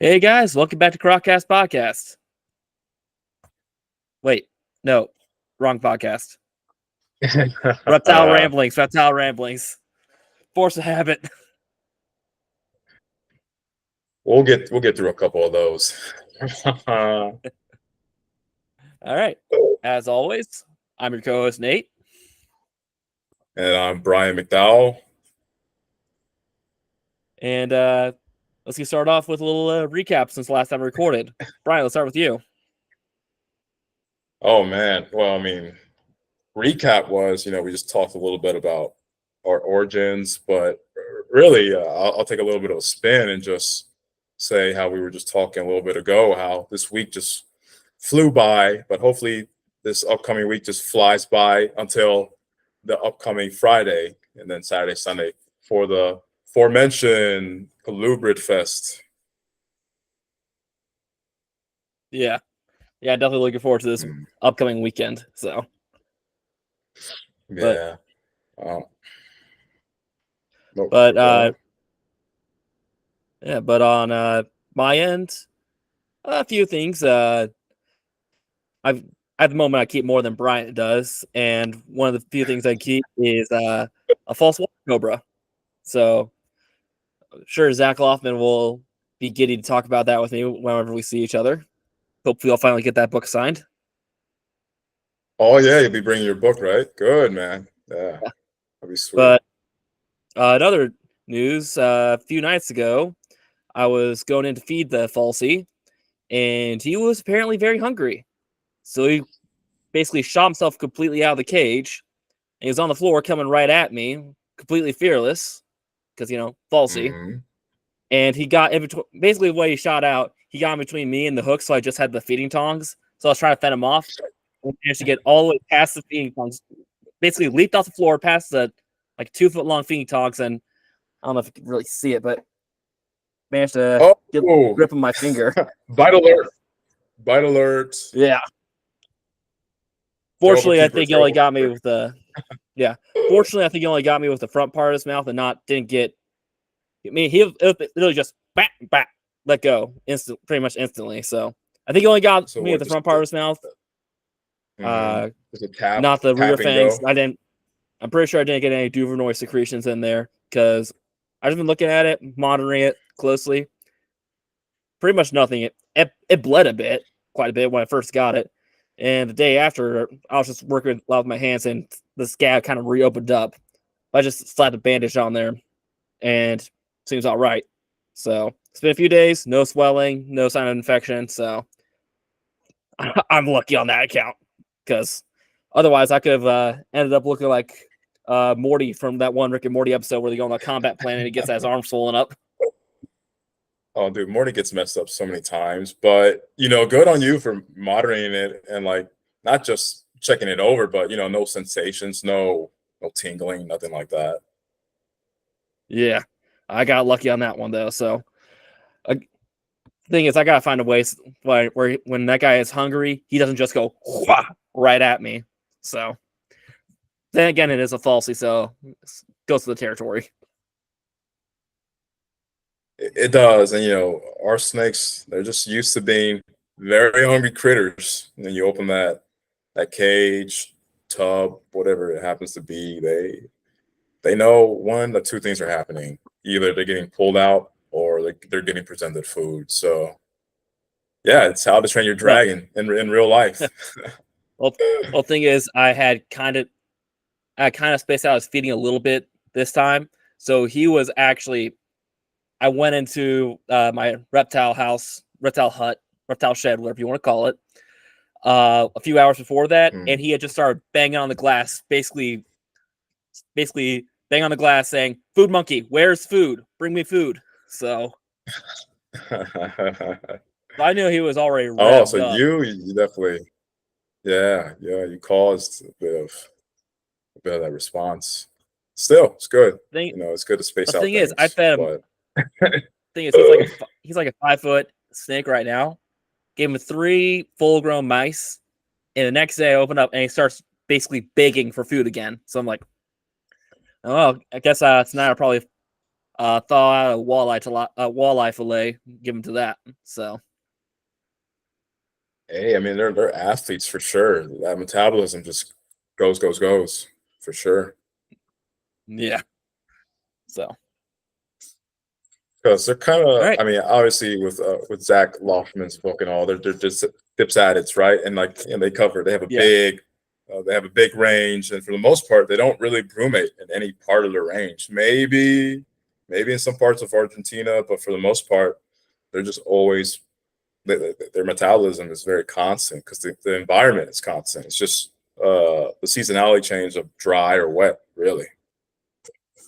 Hey guys, welcome back to Croccast Podcast. Wait, no, wrong podcast. Reptile Ramblings. Force of habit. We'll get through a couple of those. All right. As always, I'm your co-host Nate. And I'm Brian McDowell. And let's get started off with a little recap since the last time we recorded. Brian, let's start with you. Oh man. Well, I mean, recap was, we just talked a little bit about our origins, but really, I'll take a little bit of a spin and just say how we were just talking a little bit ago, how this week just flew by, but hopefully this upcoming week just flies by until the upcoming Friday and then Saturday, Sunday for the aforementioned Colubrid Fest. Yeah, definitely looking forward to this upcoming weekend. So, yeah. But on my end, a few things. At the moment I keep more than Bryant does, and one of the few things I keep is a false water cobra. So, sure, Zach Loffman will be giddy to talk about that with me whenever we see each other. Hopefully, I'll finally get that book signed. Oh yeah, you'll be bringing your book, right? Good, man. Yeah, that'd be sweet. But in other news, a few nights ago, I was going in to feed the falsie, and he was apparently very hungry. So he basically shot himself completely out of the cage, and he was on the floor coming right at me, completely fearless, because, falsie. Mm-hmm. And he got in between, basically the way he shot out, he got in between me and the hook, so I just had the feeding tongs. So I was trying to fend him off, and managed to get all the way past the feeding tongs, basically leaped off the floor past the 2 foot long feeding tongs, and I don't know if you can really see it, but managed to get a grip on my finger. Bite alert. Yeah. Fortunately, I think he only got me with the Fortunately, I think he only got me with the front part of his mouth and didn't get. I mean, he literally just let go pretty much instantly. So I think he only got me with the front part of his mouth. Not the rear fangs. I'm pretty sure I didn't get any Duvernoy secretions in there because I've just been looking at it, monitoring it closely. Pretty much nothing. It bled quite a bit when I first got it. And the day after, I was just working with my hands, and the scab kind of reopened up. I just slapped a bandage on there, and seems all right. So it's been a few days, no swelling, no sign of infection. So I'm lucky on that account, because otherwise I could have ended up looking like Morty from that one Rick and Morty episode where they go on a combat planet and he gets his arm swollen up. Oh, dude, Morty gets messed up so many times, but good on you for moderating it and not just checking it over, but no sensations, no tingling, nothing like that. Yeah, I got lucky on that one though. So, thing is, I gotta find a way where when that guy is hungry, he doesn't just go right at me. So, then again, it is a falsie, so it goes to the territory. It does, and our snakes, they're just used to being very hungry critters. And then you open that cage, tub, whatever it happens to be, they know one of two things are happening. Either they're getting pulled out or they're getting presented food. So yeah, it's how to train your dragon in real life. Well, thing is, I kind of spaced out his feeding a little bit this time. So he was actually, I went into my reptile hut, reptile shed, whatever you want to call it, a few hours before that, and he had just started banging on the glass, basically banging on the glass saying, "Food monkey, where's food? Bring me food." So I knew he was already revved so up. you definitely, yeah, you caused a bit of that response. Still, it's good. It's good to space out. The thing is, I fed him. Thing is, he's like a 5 foot snake right now. Gave him 3 full grown mice, and the next day I open up and he starts basically begging for food again. So I'm like, oh, I guess tonight I'll probably thaw out a walleye fillet, give them to that. So, Hey, I mean, they're athletes for sure. That metabolism just goes for sure. yeah. So, Because they're kind all of, right. I mean, obviously with Zach Loftman's book and all, they're just dips addicts, right? And like, and they have a Yeah. big range, and for the most part, they don't really brumate in any part of the range. Maybe in some parts of Argentina, but for the most part, they're just always their metabolism is very constant because the environment is constant. It's just the seasonality change of dry or wet, really.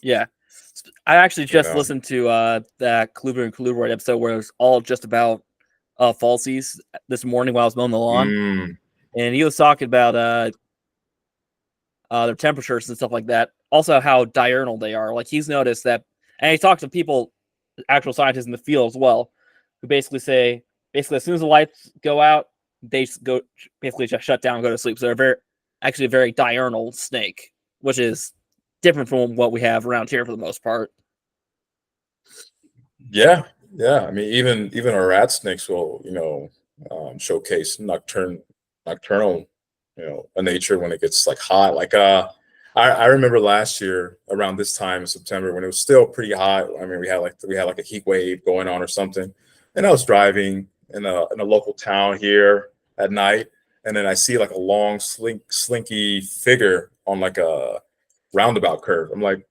Yeah. I actually You just know. listened to that Colubrid and Colubrid episode where it was all just about falsies this morning while I was mowing the lawn. Mm, And he was talking about their temperatures and stuff like that. Also, how diurnal they are. Like he's noticed that, and he talked to people, actual scientists in the field as well, who basically say, basically as soon as the lights go out, they go basically just shut down and go to sleep. So they're actually a very diurnal snake, which is different from what we have around here for the most part. yeah, yeah. I mean, even our rat snakes will, showcase nocturnal, a nature when it gets like hot. Like I remember last year around this time in September when it was still pretty hot. I mean, we had like a heat wave going on or something, and I was driving in a local town here at night, and then I see like a long slinky figure on like a roundabout curve. I'm like,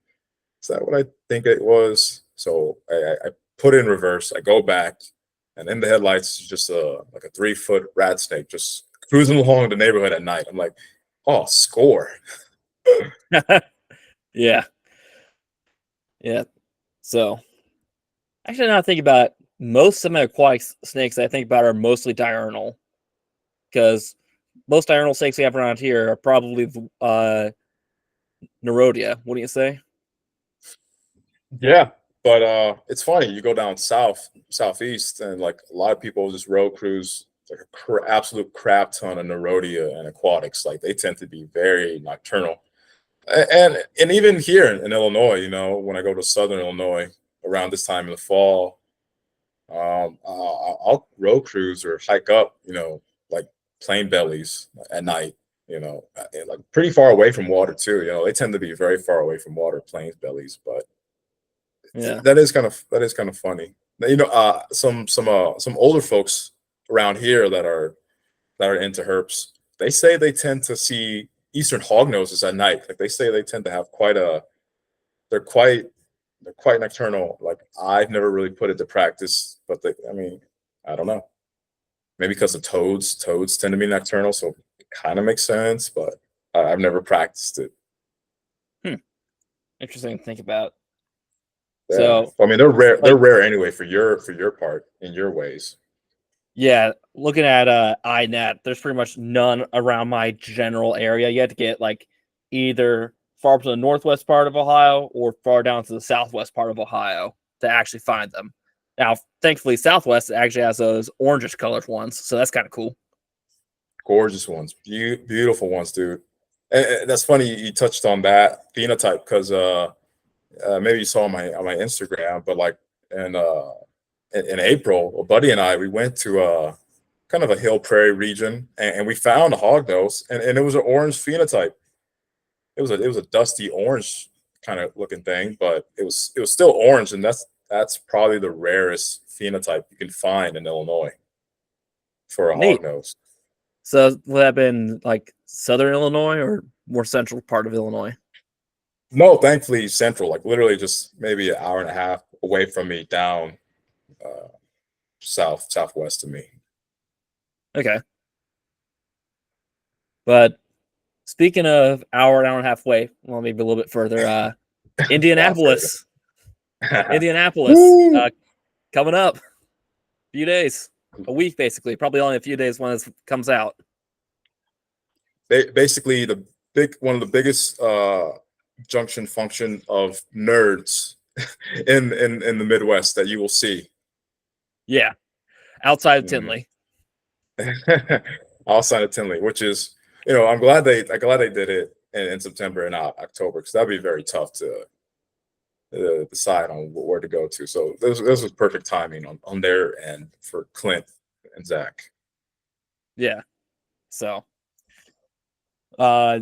is that what I think it was? So I put in reverse. I go back, and in the headlights is just like a 3-foot rat snake just cruising along the neighborhood at night. I'm like, oh, score. Yeah. Yeah. So actually, now I think about it, most semi-aquatic snakes I think about are mostly diurnal because most diurnal snakes we have around here are probably Nerodia. What do you say? Yeah, but it's funny. You go down southeast, and like a lot of people just road cruise like a absolute crap ton of Nerodia and aquatics. Like they tend to be very nocturnal. And even here in Illinois, when I go to Southern Illinois around this time in the fall, I'll road cruise or hike up, like plain bellies at night, and like pretty far away from water too. They tend to be very far away from water, plains bellies, but Yeah. that is kind of funny. Some older folks around here that are into herps, they say they tend to see eastern hognoses at night. Like they say they tend to have they're quite they're quite nocturnal. Like I've never really put it to practice, but I mean, I don't know. Maybe because of toads tend to be nocturnal, so it kind of makes sense. But I've never practiced it. Hmm. Interesting to think about. Yeah, So, I mean they're rare. They're like, rare anyway for your part in your ways. yeah, looking at iNet, there's pretty much none around my general area. You have to get like either far up to the northwest part of Ohio or far down to the southwest part of Ohio to actually find them. Now, thankfully, Southwest actually has those orangish colored ones, so that's kind of cool. Gorgeous ones, beautiful ones, dude. And that's funny you touched on that phenotype because maybe you saw on my Instagram, but like in uh in April, a buddy and I we went to kind of a hill prairie region and we found a hognose and it was an orange phenotype. It was a dusty orange kind of looking thing, but it was still orange, and that's probably the rarest phenotype you can find in Illinois for a Neat. hognose. So, would that have been like southern Illinois or more central part of Illinois? No, thankfully central, like literally just maybe an hour and a half away from me down uh, southwest of me. Okay. But speaking of hour and a half away, well, maybe a little bit further, A lot further. Indianapolis. Indianapolis. Woo! Coming up. Few days. A week, basically. Probably only a few days when this comes out. Basically, the one of the biggest junction function of nerds in the Midwest that you will see. Yeah. Outside of Mhm. Tinley. Outside of Tinley, which is, I'm glad they did it in September and not October because that'd be very tough decide on where to go to. So this was perfect timing on their end for Clint and Zach. Yeah. So uh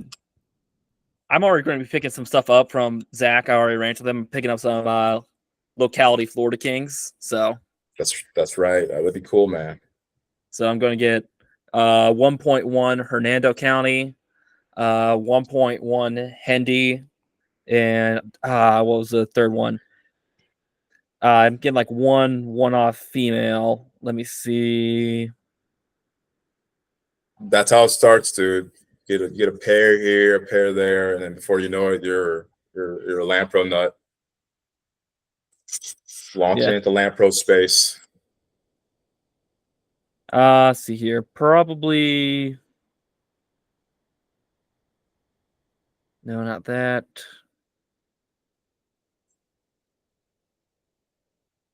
I'm already going to be picking some stuff up from Zach. I already ran to them, picking up some locality Florida Kings. So That's right. That would be cool, man. So I'm going to get 1.1 Hernando County, 1.1 Hendy, and what was the third one? I'm getting like one-off female. Let me see. That's how it starts, dude. Get a pair here, a pair there, and then before you know it, you're a Lampro nut launching into Lampro space. See here. Probably. No, not that.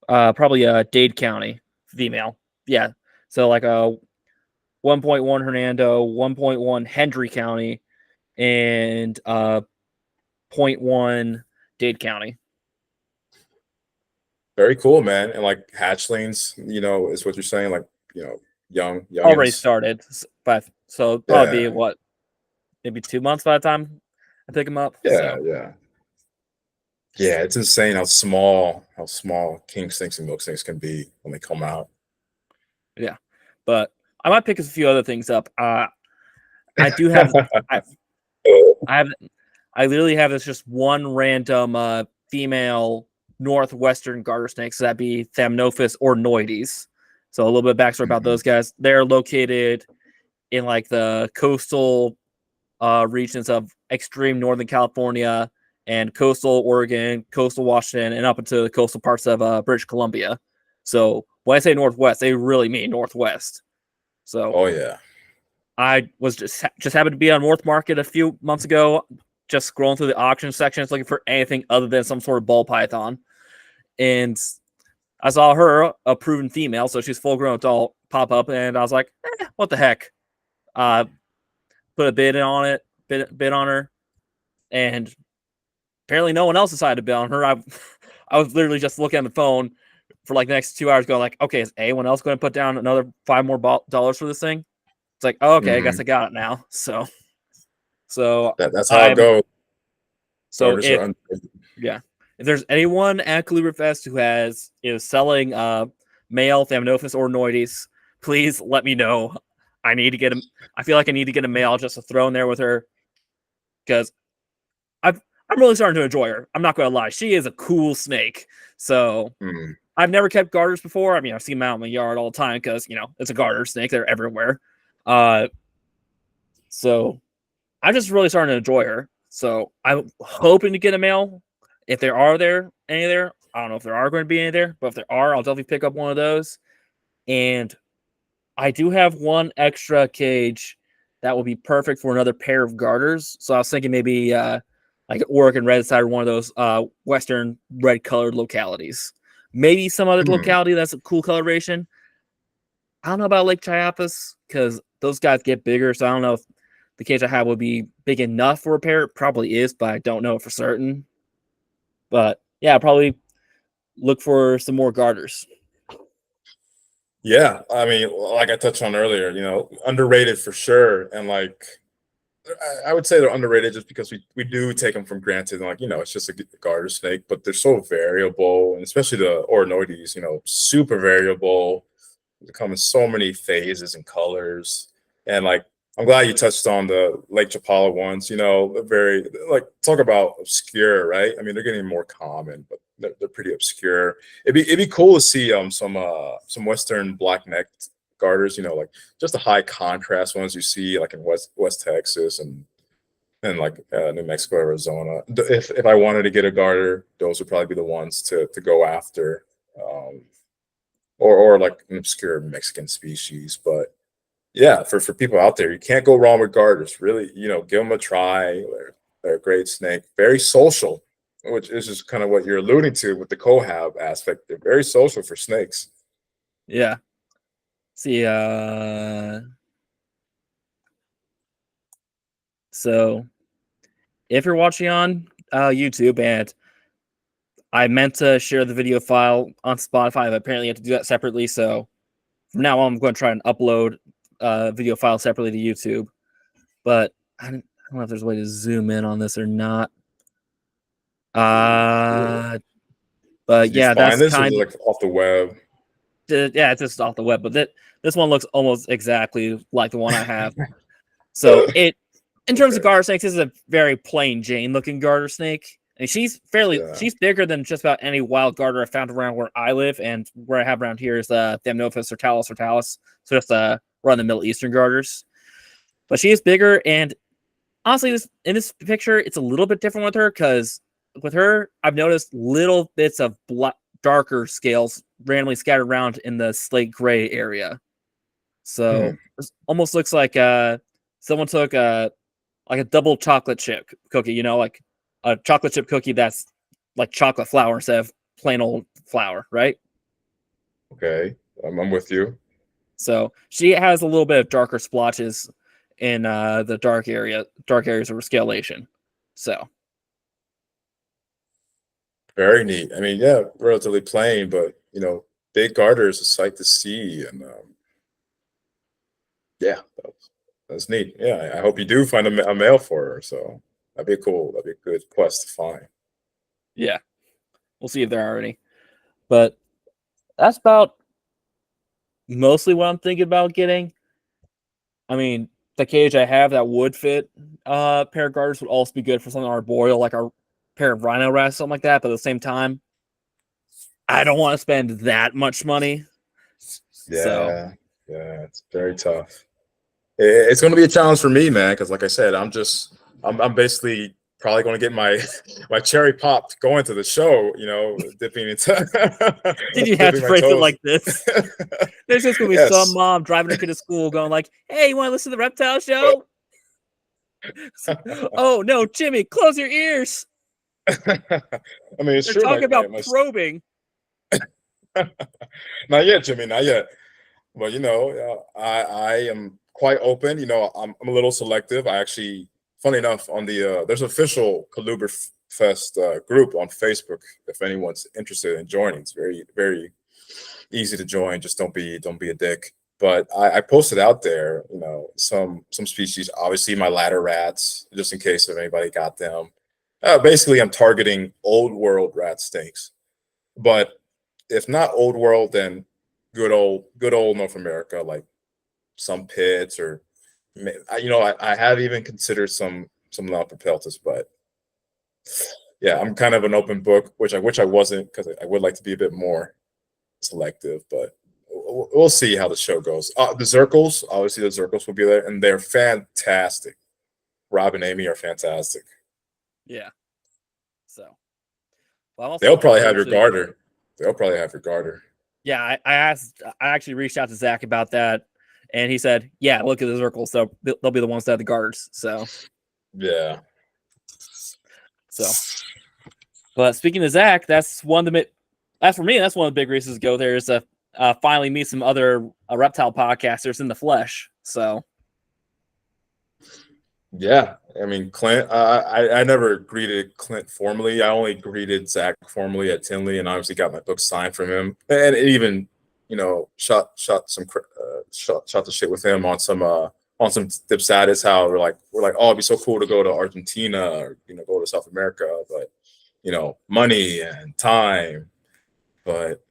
Probably Dade County female. Yeah. So like a 1.1 Hernando, 1.1 Hendry County, and zero point 0.1 Dade County. Very cool, man. And like hatchlings, is what you're saying. Like, youngins. Already started, but so probably be what, maybe 2 months by the time I pick them up. Yeah, So. yeah. It's insane how small king snakes and milk snakes can be when they come out. Yeah, but I might pick a few other things up. I do have I literally have this just one random female northwestern garter snake, so that'd be Thamnophis or Noides. So a little bit of backstory about those guys. They're located in like the coastal regions of extreme northern California and coastal Oregon, coastal Washington, and up into the coastal parts of British Columbia. So when I say northwest, they really mean northwest. So Oh yeah. I was just happened to be on North Market a few months ago, just scrolling through the auction sections looking for anything other than some sort of ball python, and I saw her, a proven female, so she's full grown adult, pop up, and I was like, what the heck? Put a bid on it, bid on her, and apparently no one else decided to bid on her. I was literally just looking at the phone for like the next 2 hours, going like, okay, is anyone else going to put down another $5 more for this thing? It's like, oh, okay, I guess I got it now. So That's how it goes. So if there's anyone at Colubrid Fest who is selling male Thamnophis or Noides, please let me know. I need to get him. I feel like I need to get a male just to throw in there with her, because I'm really starting to enjoy her. I'm not going to lie, she is a cool snake. So I've never kept garters before. I mean, I've seen them out in the yard all the time because it's a garter snake. They're everywhere. So I'm just really starting to enjoy her. So I'm hoping to get a male. If there are any there, I don't know if there are going to be any there, but if there are, I'll definitely pick up one of those. And I do have one extra cage that will be perfect for another pair of garters. So I was thinking maybe like Oregon red side or one of those western red colored localities. Maybe some other locality that's a cool coloration. I don't know about Lake Chiapas because those guys get bigger. So I don't know if the cage I have would be big enough for a pair. It probably is, but I don't know for certain. But yeah, I'll probably look for some more garters. Yeah, I mean, like I touched on earlier, underrated for sure. And like, I would say they're underrated just because we do take them for granted. And like, it's just a garter snake, but they're so variable, and especially the Orinoides, super variable. They come in so many phases and colors. And like, I'm glad you touched on the Lake Chapala ones. Very, like, talk about obscure, right? I mean, they're getting more common, but they're pretty obscure. It'd be cool to see some Western black-necked garters. Like just the high contrast ones you see like in West Texas and like New Mexico, Arizona. If I wanted to get a garter, those would probably be the ones to go after. Or like an obscure Mexican species. But yeah, for people out there, you can't go wrong with garters. Really, give them a try. They're a great snake, very social, which is just kind of what you're alluding to with the cohab aspect. They're very social for snakes. Yeah. See, so if you're watching on YouTube, and I meant to share the video file on Spotify, but apparently you have to do that separately. So from now on, I'm going to try and upload video file separately to YouTube. But I don't know if there's a way to zoom in on this or not. But Did you yeah, find that's this or kind of like off the web? Yeah, it's just off the web. But this one looks almost exactly like the one I have. So in terms of garter snakes, this is a very plain Jane looking garter snake. And she's bigger than just about any wild garter I found around where I live, and where I have around here is Thamnophis hortalis. So just run the Middle Eastern garters. But she is bigger, and honestly, in this picture, it's a little bit different with her, because with her, I've noticed little bits of darker scales randomly scattered around in the slate gray area. So it almost looks like someone took like a double chocolate chip cookie, like a chocolate chip cookie that's like chocolate flour instead of plain old flour, right? Okay, I'm with you. So she has a little bit of darker splotches in the dark areas of her scalation. So very neat. I mean, yeah, relatively plain, but big garter is a sight to see, and yeah, that's neat. Yeah, I hope you do find a male for her. So that'd be a good quest to find. Yeah, we'll see if there are any. But that's about mostly what I'm thinking about getting. I mean, the cage I have that would fit a pair of garters would also be good for something arboreal, like a pair of rhino rats, something like that. But at the same time, I don't want to spend that much money. Yeah, yeah, it's very tough. It's going to be a challenge for me, man, because like I said, I'm basically probably going to get my cherry popped going to the show, dipping into. Did you have to phrase it like this? There's just going to be some mom driving her kid to school going like, "Hey, you want to listen to the Reptile show?" Oh no, Jimmy, close your ears. I mean, it's They're true. talking about probing. Not yet, Jimmy, not yet. But I am quite open. I'm a little selective. I actually, funny enough, on the there's an official Colubrid Fest group on Facebook. If anyone's interested in joining, it's very, very easy to join. Just don't be a dick. But I posted out there, some species. Obviously, my ladder rats, just in case if anybody got them. Basically, I'm targeting old world rat snakes. But if not old world, then good old North America, like some pits, or I have even considered some Lampripeltis, but yeah, I'm kind of an open book, which I wasn't, because I would like to be a bit more selective, but we'll see how the show goes. The Zirkles, obviously the Zirkles will be there, and they're fantastic. Rob and Amy are fantastic. Yeah. So well, they'll probably have your garter. They'll probably have your garter. Yeah, I actually reached out to Zach about that, and he said, "Yeah, look at the Zirkles, so they'll be the ones that have the garters." So yeah. So, but speaking of Zach, that's one of the that's one of the big reasons to go there, is to finally meet some other reptile podcasters in the flesh. So yeah, I mean, Clint, I never greeted Clint formally. I only greeted Zach formally at Tinley, and obviously got my book signed from him, and even shot the shit with him on some Dipsatis. How we're like, oh, it'd be so cool to go to Argentina, or go to South America, but money and time. But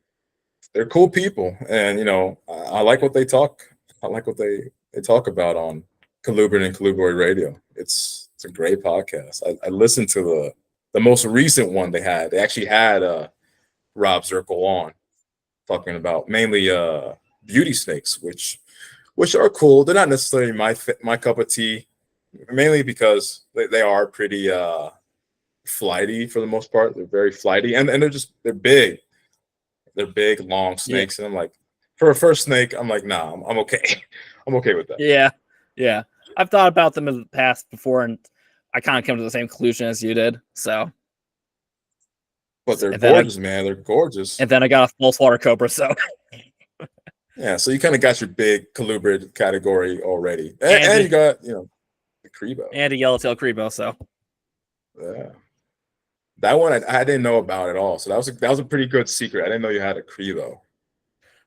they're cool people, and I like what they talk. I like what they talk about on Colubrid and Colubrid Radio. It's a great podcast. I listened to the most recent one they had. They actually had Rob Zirkle on, talking about mainly beauty snakes, which are cool. They're not necessarily my cup of tea, mainly because they are pretty flighty for the most part. They're very flighty, and they're big. They're big, long snakes, and I'm like, for a first snake, I'm like, nah, I'm okay. I'm okay with that. Yeah. I've thought about them in the past before, and I kind of came to the same conclusion as you did. So, but they're gorgeous, man. They're gorgeous. And then I got a false water cobra. So, yeah. So you kind of got your big Colubrid category already, and you got the Crebo and a yellowtail Crebo. So, yeah. That one I didn't know about at all. So that was a pretty good secret. I didn't know you had a Cree though.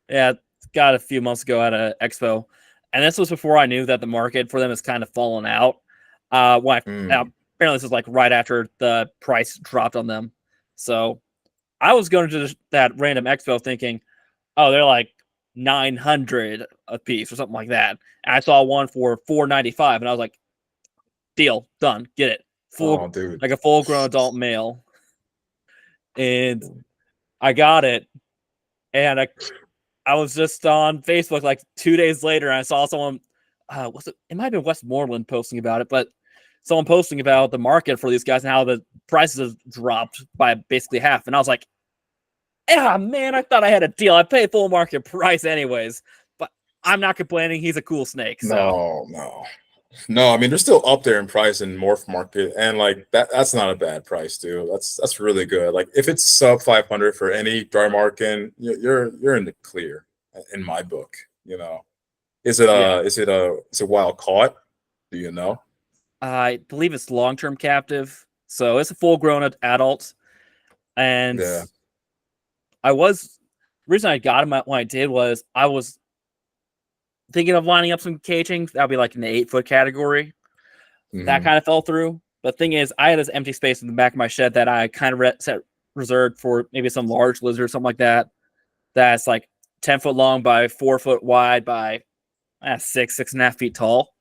Yeah, got a few months ago at an expo, and this was before I knew that the market for them has kind of fallen out. Apparently this was like right after the price dropped on them. So I was going to that random expo thinking, oh, they're like 900 a piece or something like that. And I saw one for 495, and I was like, deal, done, get it, Oh, dude. like a full grown adult male, and I got it, and I was just on Facebook like 2 days later, and I saw someone, was it? It might have been Westmoreland posting about it, but someone posting about the market for these guys and how the prices have dropped by basically half, and I was like, yeah, man, I thought I had a deal. I paid full market price anyways, but I'm not complaining. He's a cool snake. So No. I mean, they're still up there in price in morph market, and like that's not a bad price, dude. That's really good. Like if it's sub 500 for any dry marking, you're in the clear in my book. You know, is it yeah, is it wild caught? Do you know? I believe it's long-term captive, so it's a full-grown adult. And Yeah. the reason I got him when I did was I was thinking of lining up some caging. That would be like in the 8-foot category. That Hmm. kind of fell through. But the thing is, I had this empty space in the back of my shed that I kind of set reserved for maybe some large lizard or something like that. That's like 10 foot long by 4 foot wide by 6.5 feet tall.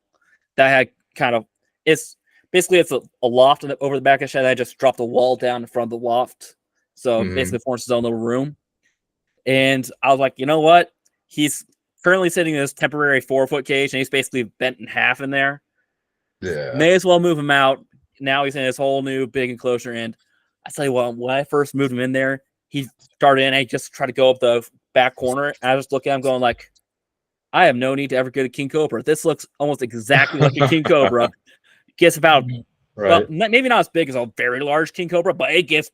That had kind of it's basically it's a loft over the back of the shed. I just dropped a wall down in front of the loft, so Hmm. basically forms his own little room. And I was like, you know what? He's currently sitting in this temporary 4-foot cage, and he's basically bent in half in there. Yeah. May as well move him out. Now he's in this whole new big enclosure. And I tell you what, when I first moved him in there, he started in. I just tried to go up the back corner, and I just look at him, going like, I have no need to ever get a king cobra. This looks almost exactly like a king cobra. Gets about, well, Right. maybe not as big as a very large king cobra, but it gets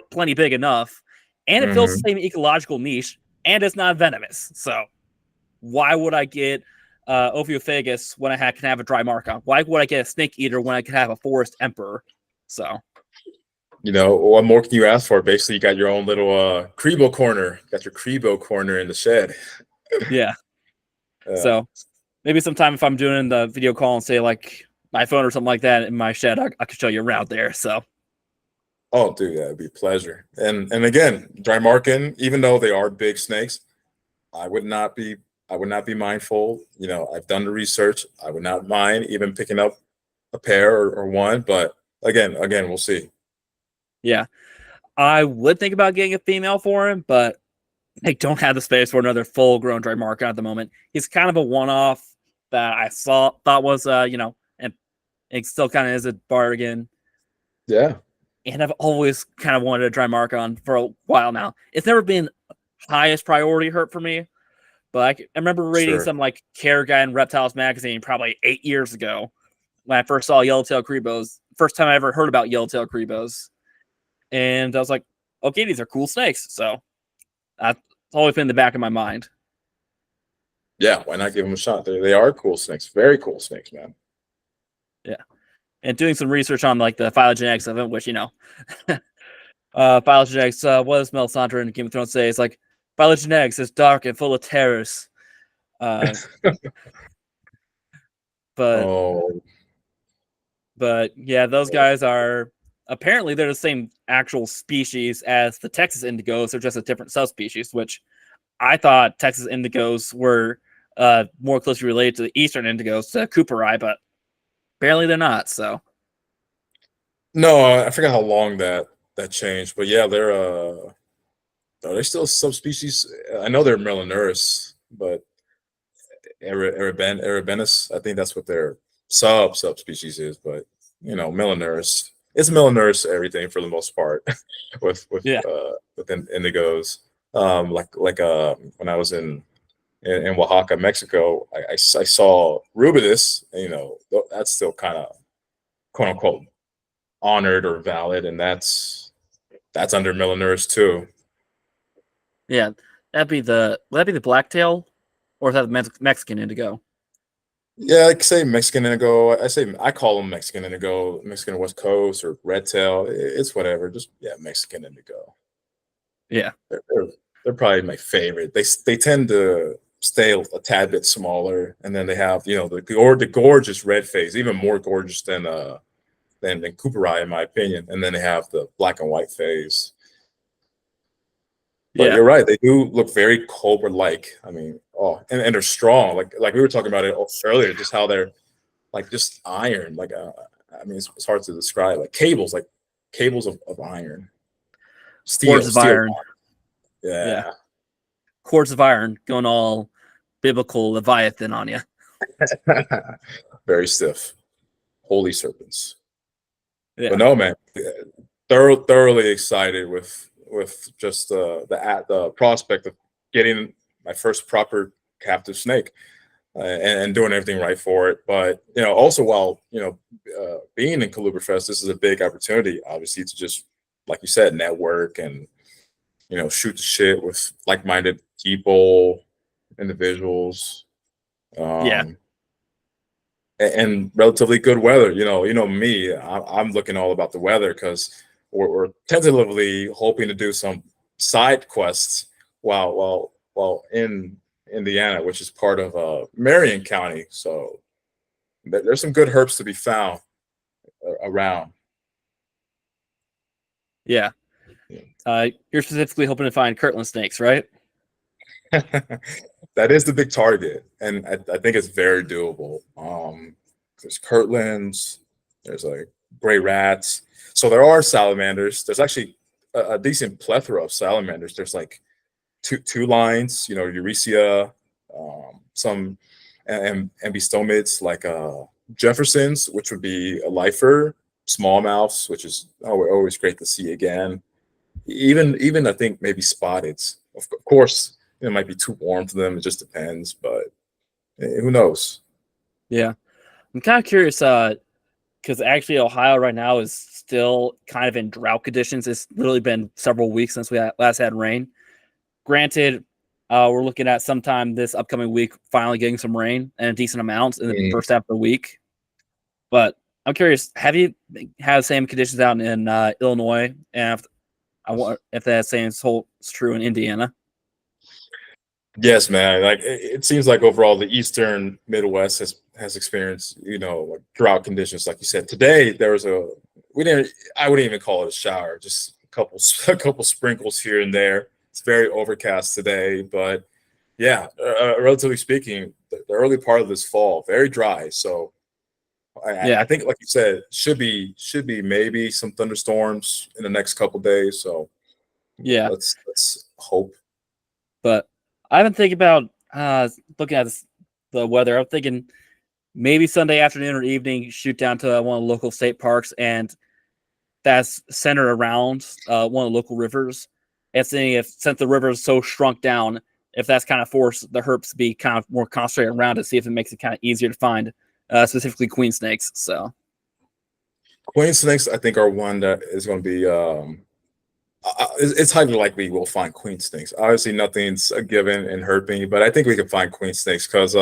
plenty big enough, and it fills the Hmm. same ecological niche, and it's not venomous. So why would I get Ophiophagus when I can have a dry mark on? Why would I get a snake eater when I could have a forest emperor? So You know, what more can you ask for? Basically, you got your own little Crebo corner. Got your Crebo corner in the shed. yeah. Yeah. So maybe sometime if I'm doing the video call and say like my phone or something like that in my shed, I could show you around there. So Oh, dude, yeah, it'd be a pleasure. And again, dry marking, even though they are big snakes, I would not be I would not be mindful. You know, I've done the research. I would not mind even picking up a pair or one, but again, we'll see. yeah, I would think about getting a female for him, but I don't have the space for another full grown dry market at the moment. He's kind of a one off that I thought was and it still kind of is a bargain. Yeah, And I've always kind of wanted a dry mark on for a while now. It's never been highest priority hurt for me, but I remember reading sure. some like care guide in Reptiles magazine probably 8 years ago when I first saw yellowtail crebos. First time I ever heard about yellowtail crebos, and I was like, okay, these are cool snakes. So that's always been in the back of my mind. Yeah, why not give them a shot? They are cool snakes, very cool snakes, man. Yeah, and doing some research on like the phylogenetics of it, which phylogenetics. What does Melisandre in Game of Thrones say? It's like phylogenetics is dark and full of terrors. Uh, but Oh, yeah, those guys are apparently they're the same actual species as the Texas indigos. They're just a different subspecies, which I thought Texas indigos were more closely related to the eastern indigos, to Cooperi, but apparently they're not. So no, I forgot how long that changed, but yeah, are they still subspecies? I know they're Melanurus, but Erebenus, I think that's what their subspecies is, but you know, Melanurus. It's Melanurus everything for the most part yeah, with indigos. When I was in Oaxaca, Mexico, I saw Rubidus, and, you know, that's still kind of quote unquote honored or valid, and that's under Melanurus too. yeah, would that be the blacktail, or is that the Mexican indigo? Yeah, like say Mexican Indigo. I call them Mexican Indigo, Mexican West Coast or Redtail. It's whatever. Just yeah, Mexican Indigo. Yeah. They're, they're probably my favorite. They tend to stay a tad bit smaller, and then they have the gorgeous red face, even more gorgeous than Coopereye in my opinion. And then they have the black and white phase. But Yeah. you're right; they do look very Cobra-like. I mean, and they're strong. Like we were talking about it earlier, just how they're like just iron. Like I mean, it's hard to describe. Like cables of iron, Cords of steel. iron. Yeah. Yeah, Cords of iron going all biblical Leviathan on you. very stiff. Holy serpents. Yeah. But no, man, thoroughly excited with just the prospect of getting my first proper captive snake and doing everything right for it. But also while being in Colubrid Fest, this is a big opportunity, obviously, to just like you said, network and shoot the shit with like-minded people, individuals. Yeah. And relatively good weather. Me, I'm looking all about the weather because we're tentatively hoping to do some side quests while in Indiana, which is part of Marion County. So there's some good herps to be found around. Yeah. You're specifically hoping to find Kirtland snakes, right? That is the big target, and I think it's very doable. There's Kirtlands, there's like gray rats. So there are salamanders. There's actually a decent plethora of salamanders. There's like two lines, Eurecia, some ambistomids like Jefferson's, which would be a lifer, smallmouths, which is always great to see again. Even I think maybe spotteds. Of course, it might be too warm for them. It just depends, but who knows? Yeah. I'm kind of curious because actually Ohio right now is still kind of in drought conditions. It's literally been several weeks since we last had rain. Granted, we're looking at sometime this upcoming week finally getting some rain and a decent amount in the first half of the week. But I'm curious, have you had the same conditions out in Illinois? And if that same holds true in Indiana? Yes, man. Like it seems like overall the Eastern Midwest has experienced like drought conditions, like you said. Today there was I wouldn't even call it a shower, just a couple sprinkles here and there. It's very overcast today, but yeah, relatively speaking, the early part of this fall very dry. So I think, like you said, should be maybe some thunderstorms in the next couple days. So Yeah, let's hope. but I've been thinking about looking at the weather. I'm thinking maybe Sunday afternoon or evening, shoot down to one of the local state parks, and that's centered around one of the local rivers. And seeing if, since the river is so shrunk down, if that's kind of forced the herps to be kind of more concentrated around to see if it makes it kind of easier to find, specifically queen snakes. So Queen snakes, I think, are one that is going to be. It's highly likely we'll find queen snakes. Obviously, nothing's a given in herping, but I think we can find queen snakes because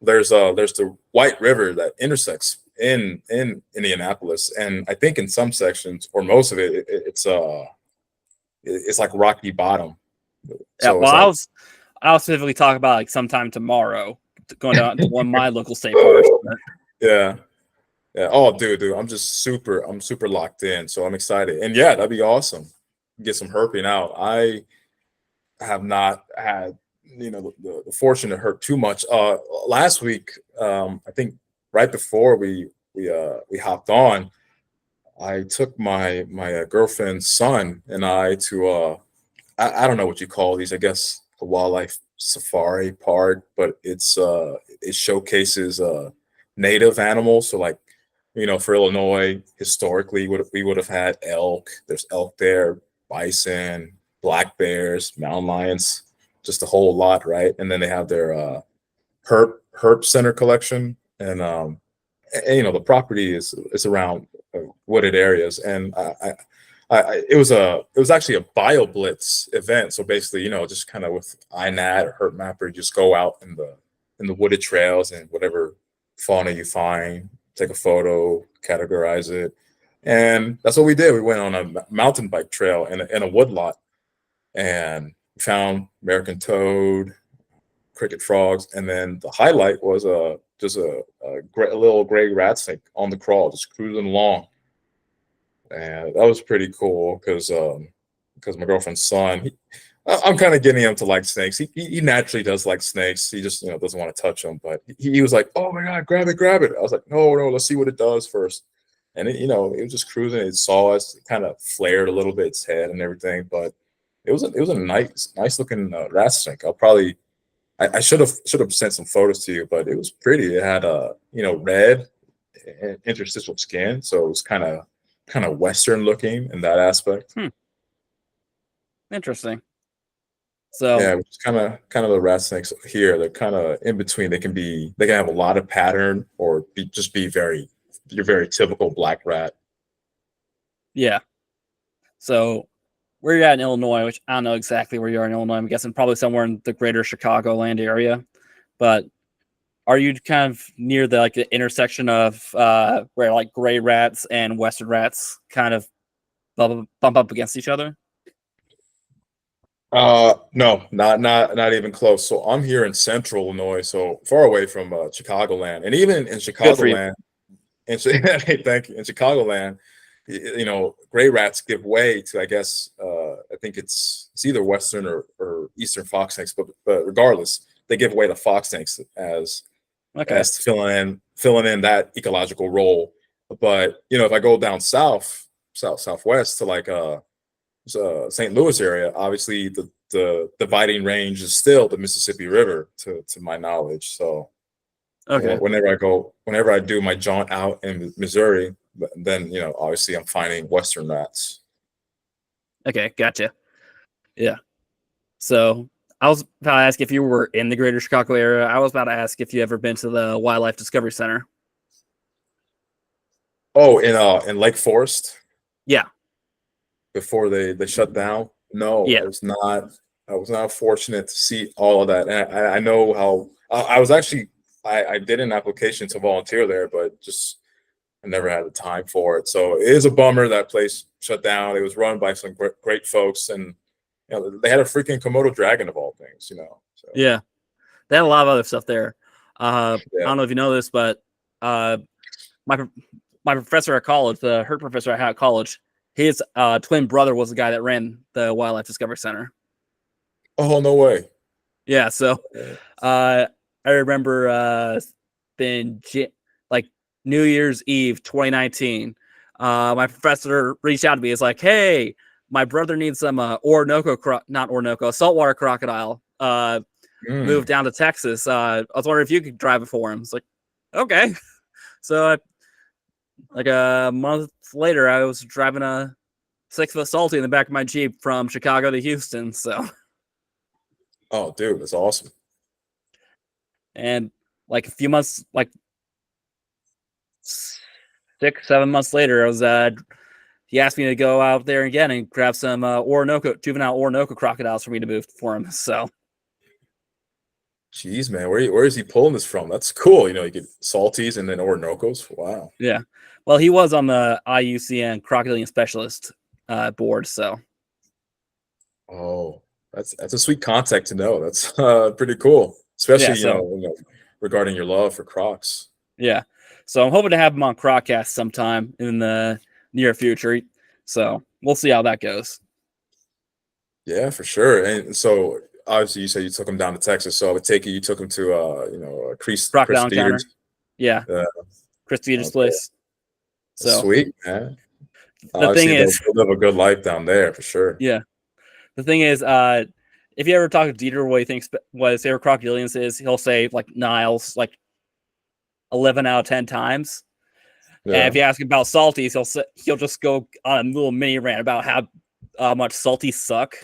there's the White River that intersects in Indianapolis, and I think in some sections or most of it's like rocky bottom. yeah, So well, it's like I'll specifically talk about like sometime tomorrow going down to one of my local state parks. yeah. Yeah. Oh, dude, I'm super locked in. So I'm excited. And yeah, that'd be awesome. Get some herping out. I have not had, the fortune to herp too much. Last week, I think right before we hopped on, I took my girlfriend's son and I to I don't know what you call these. I guess a wildlife safari park, but it showcases native animals. So like for Illinois, historically, we would have had elk. There's elk there, bison, black bears, mountain lions, just a whole lot, right? And then they have their herp center collection, and the property is around wooded areas, and it was actually a bio blitz event. So basically, just kind of with INAT or Herp Mapper, just go out in the wooded trails and whatever fauna you find, take a photo, categorize it. And that's what we did. We went on a mountain bike trail in a woodlot and found American toad, cricket frogs, and then the highlight was just a little gray rat snake on the crawl, just cruising along, and that was pretty cool because my girlfriend's son, I'm kind of getting him to like snakes. He naturally does like snakes. He just doesn't want to touch them, but he was like, "Oh my god, grab it, grab it!" I was like, "No, no, let's see what it does first." And it was just cruising. It saw us, it kind of flared a little bit its head and everything, but it was a nice looking rat snake. I should have sent some photos to you, but it was pretty. It had red interstitial skin, so it was kind of Western looking in that aspect. Interesting. So yeah, which is kind of the rat snakes here. They're kind of in between. They can have a lot of pattern or be your very typical black rat. Yeah. So where you're at in Illinois, which I don't know exactly where you are in Illinois. I'm guessing probably somewhere in the greater Chicagoland area. But are you kind of near the intersection of where like gray rats and western rats kind of bump up against each other? No, not even close. So I'm here in central Illinois, so far away from Chicagoland, and even in Chicagoland, hey, thank you. In Chicagoland, gray rats give way to, I guess, I think it's either western or eastern fox snakes, but regardless, they give way to fox snakes as filling in that ecological role. But if I go down southwest to like St. Louis area, obviously the dividing range is still the Mississippi River to my knowledge. So whenever I do my jaunt out in Missouri, then obviously I'm finding western rats. Okay, gotcha. Yeah. So I was about to ask if you were in the greater Chicago area. I was about to ask if you ever been to the Wildlife Discovery Center. Oh, in Lake Forest? Yeah. Before they shut down? No, yeah. I was not fortunate to see all of that. And I know how I was actually I did an application to volunteer there, but just I never had the time for it. So it is a bummer that place shut down. It was run by some great folks, and they had a freaking Komodo dragon of all things. So. Yeah, they had a lot of other stuff there. I don't know if you know this, but my professor at college, the herp professor I had at college, his twin brother was the guy that ran the Wildlife Discovery Center. Oh, no way. Yeah, so I remember like New Year's Eve 2019, my professor reached out to me. It's like, hey, my brother needs some saltwater crocodile moved down to Texas. I was wondering if you could drive it for him. It's like, okay. So like a month later, I was driving a 6-foot salty in the back of my Jeep from Chicago to Houston. So, oh, dude, that's awesome. And like a few months, like 6-7 months later, I was he asked me to go out there again and grab some juvenile Orinoco crocodiles for me to move for him. So, jeez, man, where is he pulling this from? That's cool. You get salties and then Orinocos. Wow. Yeah. Well, he was on the IUCN crocodilian specialist board. So. Oh, that's a sweet contact to know. That's pretty cool, especially regarding your love for crocs. Yeah. So I'm hoping to have him on Croccast sometime in the near future. So we'll see how that goes. Yeah, for sure. And so obviously you said you took him down to Texas. So I would take it you took him to Chris Encounter. Yeah. Chris Dieter's place. So sweet, man. The thing is, they'll live a good life down there for sure. Yeah. The thing is, if you ever talk to Dieter, what he thinks what his favorite crocodilians is, he'll say like Niles, like 11 out of 10 times. Yeah. And if you ask him about salties, he'll just go on a little mini rant about how much salties suck.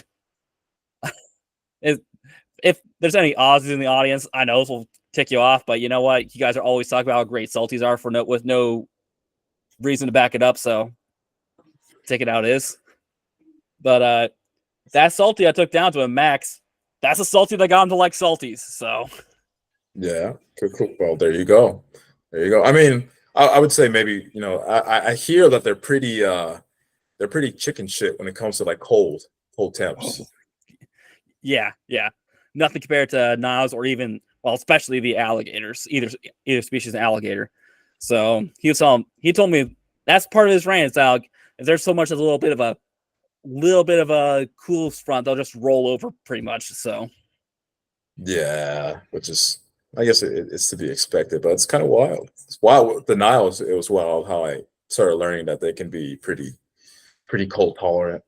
If there's any Aussies in the audience, I know this will tick you off, but you know what? You guys are always talking about how great salties are with no reason to back it up. So take it out is. But that salty I took down to him, Max, that's a salty that got him to like salties. So yeah, cool. Well, there you go. There you go. I mean, I would say maybe, I hear that they're pretty chicken shit when it comes to like cold temps. Oh, yeah, yeah. Nothing compared to Niles or even, well, especially the alligators, either species of alligator. So he told me that's part of his range. If there's so much as a little bit of a cool front, they'll just roll over pretty much. So Yeah, which is, I guess it's to be expected, but it's kind of wild. It's wild. With the Niles, it was wild how I started learning that they can be pretty cold tolerant,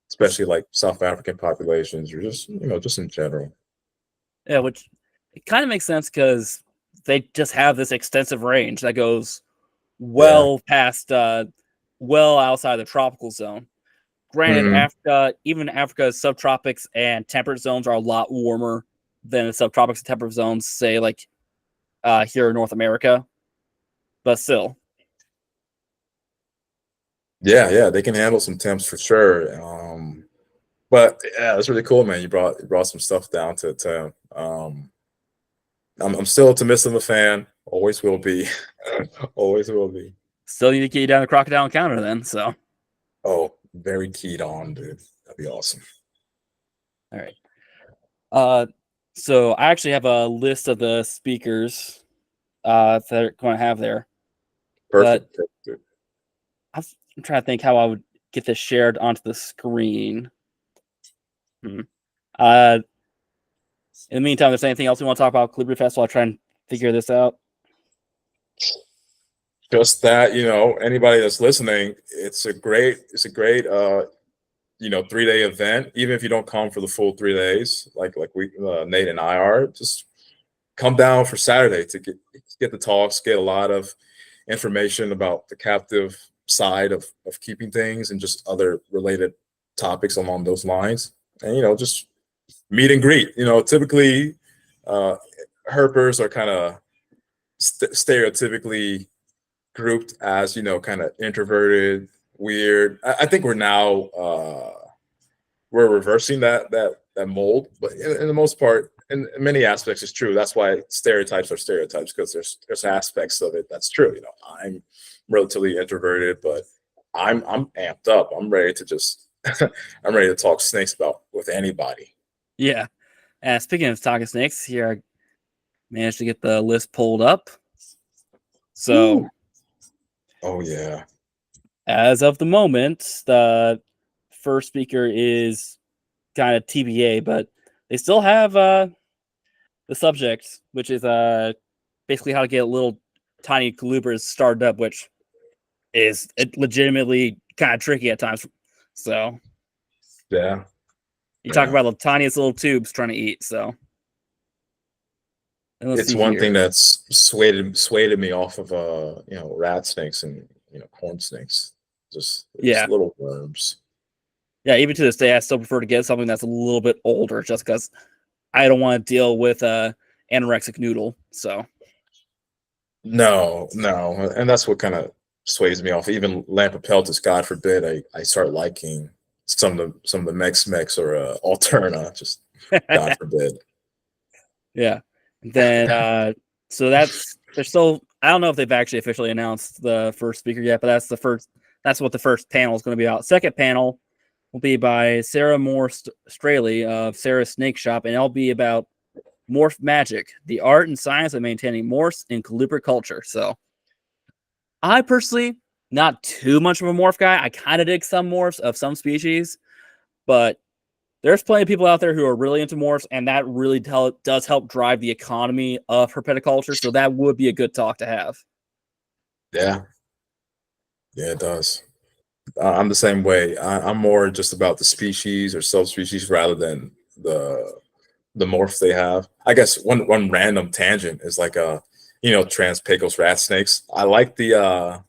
especially like South African populations or just, just in general. yeah, which it kind of makes sense because they just have this extensive range that goes Yeah. well past, well outside the tropical zone. Granted, Mhm. even Africa's subtropics and temperate zones are a lot warmer than the subtropics and temperate zones, say like here in North America. But still, Yeah, they can handle some temps for sure. But yeah, that's really cool, man. You brought some stuff down to I'm still a Temissima fan. Always will be. Always will be. still need to get you down the crocodile encounter then. So, Oh, very keyed on, dude. That'd be awesome. all right. Uh, so I actually have a list of the speakers that they're going to have there, but Perfect. Dude. I'm trying to think how I would get this shared onto the screen. Hmm. Uh, in the meantime, if there's anything else we want to talk about Colubrid Fest, while I try and figure this out. Just that, anybody that's listening, it's a great 3-day event. Even if you don't come for the full 3 days, like we Nate and I are, just come down for Saturday to get the talks, get a lot of information about the captive side of keeping things and just other related topics along those lines. And just meet and greet. Typically uh herpers are kind of stereotypically grouped as kind of introverted, weird. I think we're reversing that mold, but in the most part, in many aspects, it's true. That's why stereotypes are stereotypes, because there's aspects of it that's true. I'm relatively introverted, but I'm amped up. I'm ready to just I'm ready to talk snakes about with anybody. Yeah. And speaking of talking snakes, here I managed to get the list pulled up. So, Woo. Oh yeah. as of the moment, the first speaker is kind of TBA, but they still have the subject, which is basically how to get little tiny colubrids started up, which is legitimately kind of tricky at times. So Yeah. you talk Yeah. about the tiniest little tubes trying to eat. So and let's It's see one here. thing that's swayed me off of rat snakes and corn snakes. Just Yeah. little worms. Yeah, even to this day, I still prefer to get something that's a little bit older, just because I don't want to deal with anorexic noodle. So No, and that's what kind of sways me off. Even Lampropeltis, God forbid, I start liking some of the Mex or Alterna. Just God forbid. yeah. Then so they're still, I don't know if they've actually officially announced the first speaker yet, but that's what the first panel is going to be about. Second panel will be by Sarah Moore Straley of Sarah's Snake Shop, and it'll be about morph magic, the art and science of maintaining morphs in colubrid culture. So I personally not too much of a morph guy. I kind of dig some morphs of some species, but there's plenty of people out there who are really into morphs, and that really does help drive the economy of herpetoculture. So that would be a good talk to have. Yeah, yeah, it does. I'm the same way. I'm more just about the species or subspecies rather than the morphs they have. I guess one random tangent is like Transpecos rat snakes. I like the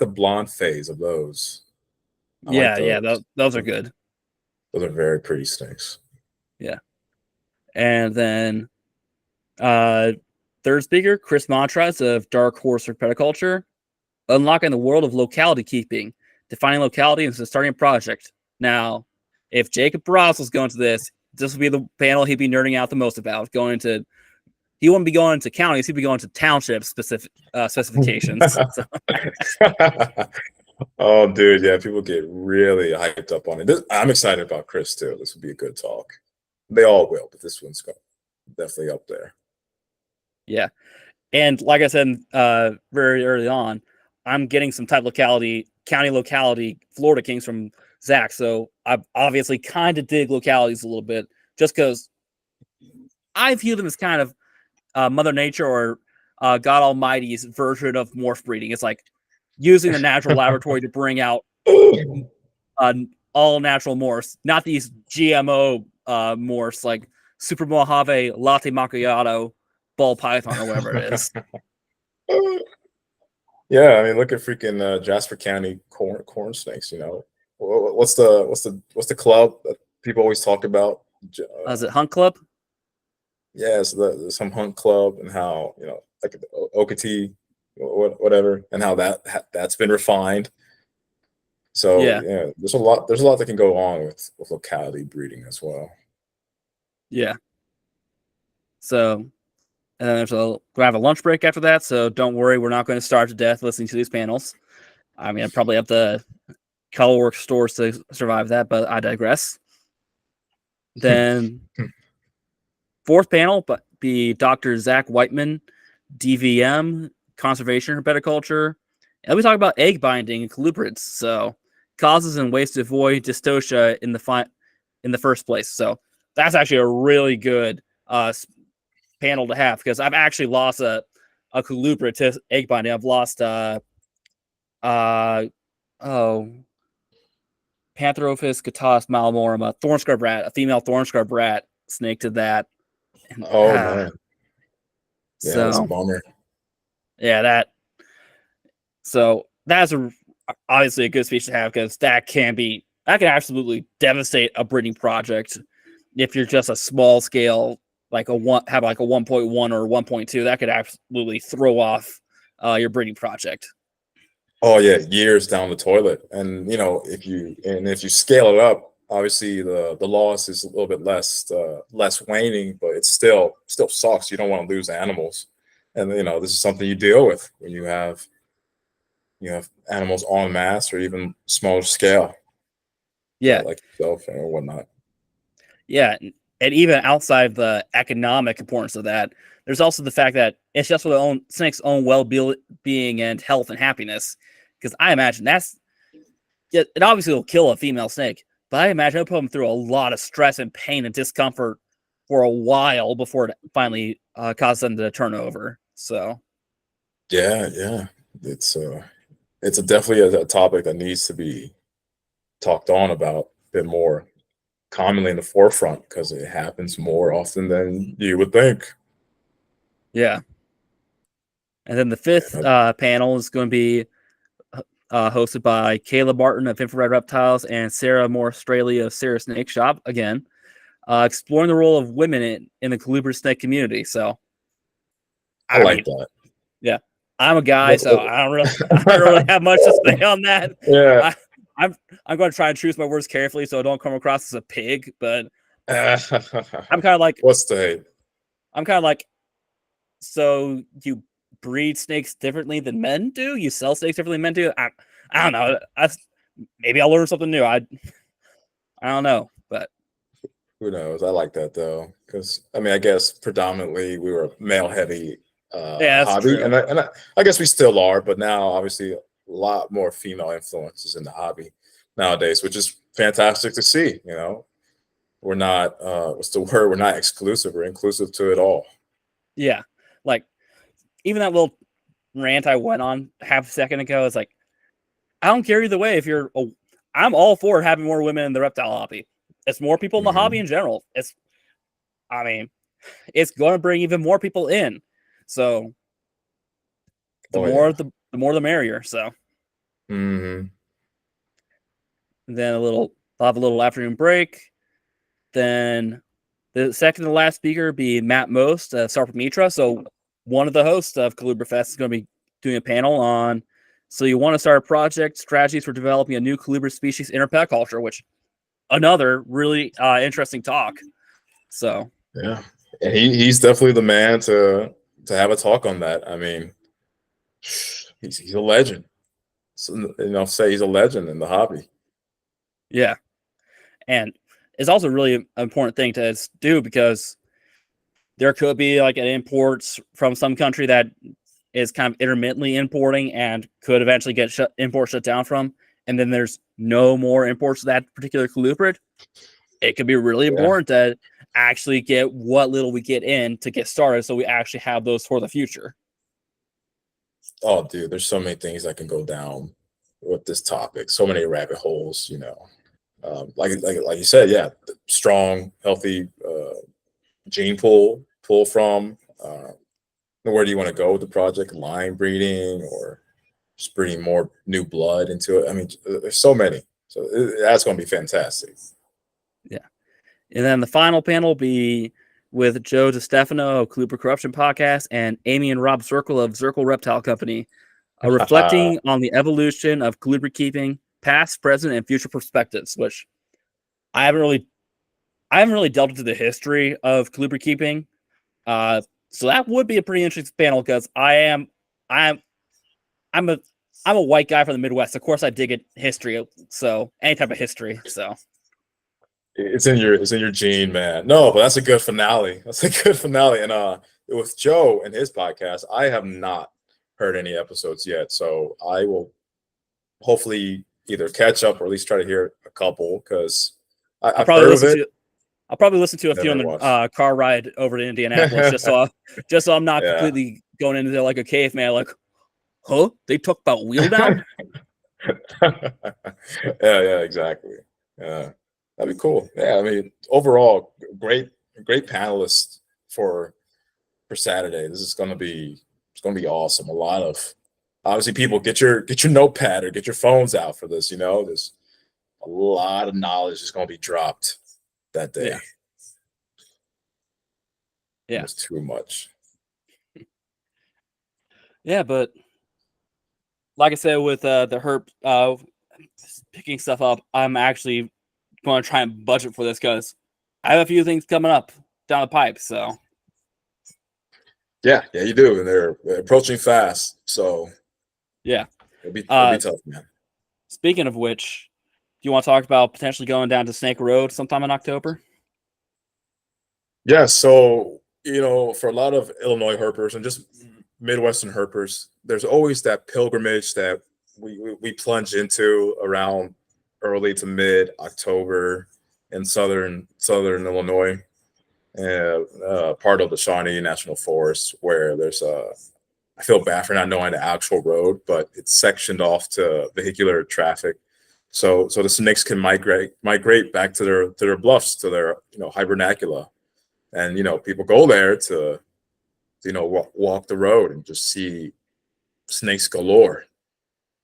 blonde phase of those. I like Yeah, yeah, those. those are good. Those are very pretty snakes. Yeah, and then uh, third speaker, Chris Montrez of Dark Horse Herpetoculture, unlocking the world of locality keeping, defining locality and starting a project. Now, if Jacob Ross was going to this would be the panel he'd be nerding out the most about, going into he wouldn't be going to counties; he'd be going to township specifications. So. Oh, dude, yeah, people get really hyped up on it. I'm excited about Chris too. This would be a good talk. They all will, but this one's definitely up there. Yeah, and like I said very early on, I'm getting some county locality Florida Kings from Zach. So I obviously kind of dig localities a little bit, just because I view them as kind of Mother Nature or God Almighty's version of morph breeding. It's like using the natural laboratory to bring out all natural morphs, not these GMO morphs like Super Mojave Latte Macchiato Ball Python or whatever it is. Yeah, I mean, look at freaking Jasper County corn snakes. You know, what's the club that people always talk about? Is it Hunt Club? Yeah, so some hunt club, and how, you know, like Okatee, whatever, and how that's been refined. So yeah, there's a lot that can go on with locality breeding as well. Yeah. So, and then we'll have a lunch break after that. So don't worry, we're not going to starve to death listening to these panels. I mean, I probably have the Colorworks stores to survive that, but I digress. Then fourth panel, but be Dr. Zach Whiteman, DVM, conservation herpetoculture, and we talk about egg binding and colubrids. So causes and ways to avoid dystocia in the first place. So that's actually a really good panel to have, because I've actually lost a colubrid to egg binding. I've lost Pantherophis catas malmorum, a thorn scrub rat, a female thorn scrub rat snake to that. And, oh man, yeah, so, that's a bummer. Yeah, that's obviously a good speech to have, because that can absolutely devastate a breeding project if you're just a small scale, like have like a 1.1 or 1.2. That could absolutely throw off your breeding project. Oh yeah, years down the toilet. And you know, if you scale it up, obviously the loss is a little bit less waning, but it still sucks. You don't want to lose animals, and you know, this is something you deal with when you have animals en masse or even smaller scale. Yeah, like yourself or whatnot. Yeah, and even outside the economic importance of that, there's also the fact that it's just for the snake's own well-being and health and happiness. Because I imagine it obviously will kill a female snake, but I imagine it'll put them through a lot of stress and pain and discomfort for a while before it finally causes them to turn over. So Yeah, it's definitely a topic that needs to be talked on about a bit more commonly in the forefront, because it happens more often than you would think. Yeah. And then the fifth panel is going to be hosted by Caleb Martin of Infrared Reptiles and Sarah Moore Straley of Sarah Snake Shop, again, exploring the role of women in the colubrid snake community. So I like that. Yeah, I'm a guy, so I don't really have much to say on that. Yeah, I'm going to try and choose my words carefully so I don't come across as a pig. But I'm kind of like, what's the hate? I'm kind of like, so you breed snakes differently than men do? You sell snakes differently than men do? I don't know. Maybe I'll learn something new. I don't know, but who knows? I like that though, because I mean, I guess predominantly we were male heavy hobby, true. and I guess we still are, but now obviously a lot more female influences in the hobby nowadays, which is fantastic to see. You know, we're not what's the word? We're not exclusive. We're inclusive to it all. Yeah, like even that little rant I went on half a second ago is like, I don't care either way. I'm all for having more women in the reptile hobby. It's more people in the hobby in general. It's going to bring even more people in. So the more the merrier. So then I'll have a little afternoon break. Then the second to last speaker be Matt Most of Sarpa Mitra. So one of the hosts of Colubrid Fest is going to be doing a panel on, so you want to start a project, strategies for developing a new colubrid species in herpetoculture, which another really interesting talk. So yeah, And he's definitely the man to have a talk on that. I mean, he's a legend. So, say he's a legend in the hobby. Yeah. And it's also really an important thing to do because there could be like an imports from some country that is kind of intermittently importing and could eventually get imports shut down from. And then there's no more imports of that particular colubrid. It could be really important to actually get what little we get in to get started so we actually have those for the future. Oh, dude, there's so many things that can go down with this topic. So many rabbit holes, like you said, yeah, strong, healthy gene pull from. Where do you want to go with the project? Line breeding or just breeding more new blood into it? I mean, there's so many. So that's going to be fantastic. Yeah. And then the final panel will be with Joe DiStefano of Colubrid Corruption Podcast and Amy and Rob Zirkle of Zirkle Reptile Company, reflecting on the evolution of colubrid keeping, past, present, and future perspectives, which I haven't really delved into the history of colubrid keeping. So that would be a pretty interesting panel because I'm a white guy from the Midwest. Of course, I dig it history. So any type of history. So it's in your gene, man. No, but that's a good finale. That's a good finale. And with Joe and his podcast, I have not heard any episodes yet. So I will hopefully either catch up or at least try to hear a couple because I've heard of it. I'll probably listen to a few on the car ride over to Indianapolis just so I'm not completely going into there like a caveman. Like, huh? They talk about wheel down? yeah, exactly. Yeah, that'd be cool. Yeah, I mean, overall, great panelists for Saturday. This is gonna be awesome. A lot of obviously people get your notepad or get your phones out for this. There's a lot of knowledge is gonna be dropped that day. Yeah. It was too much. Yeah, but like I said, with the herp picking stuff up, I'm actually going to try and budget for this because I have a few things coming up down the pipe. So yeah, you do, and they're approaching fast. So yeah, it'll be tough, man. Speaking of which, do you want to talk about potentially going down to Snake Road sometime in October? Yeah, so for a lot of Illinois herpers and just Midwestern herpers, there's always that pilgrimage that we plunge into around early to mid October in southern Illinois, and part of the Shawnee National Forest, where there's I feel bad for not knowing the actual road, but it's sectioned off to vehicular traffic. So the snakes can migrate back to their bluffs, to their hibernacula, and people go there to walk the road and just see snakes galore.